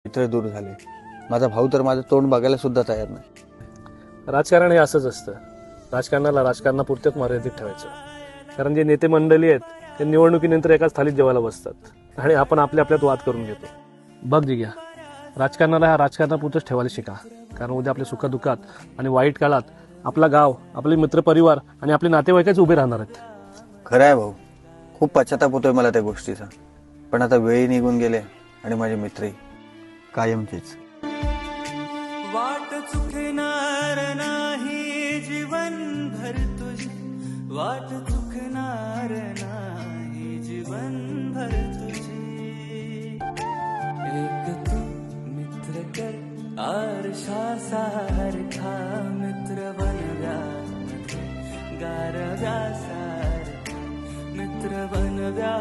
मित्र दूर झाले. माझा भाऊ तर माझं तोंड बघायला सुद्धा तयार नाही. राजकारण हे असंच असतं. राजकारणाला राजकारणापुरतेच मर्यादित ठेवायचं. कारण जे नेते मंडळी आहेत ते निवडणुकीनंतर एकाच थालीत जेवायला बसतात आणि आपण आपल्या आपल्यात वाद करून घेतो. बघ दिग्या, राजकारणाला ह्या राजकारणापुरतंच ठेवायला शिका. कारण उद्या आपल्या सुखदुःखात आणि वाईट काळात आपला गाव, आपले मित्रपरिवार आणि आपले नातेवाईकच उभे राहणार आहेत. खरं आहे भाऊ, खूप पश्चाताप होतोय मला त्या गोष्टीचा. पण आता वेळी निघून गेले आणि माझे मित्रही कायमचेच. वाट चुकणार नाही जीवनभर तुझी, वाट चुकणार नाही जीवनभर तुझी. एक तू मित्र कर आरशा सारखा, मित्र बनव्या गारव्या सारखा, मित्र बनव्या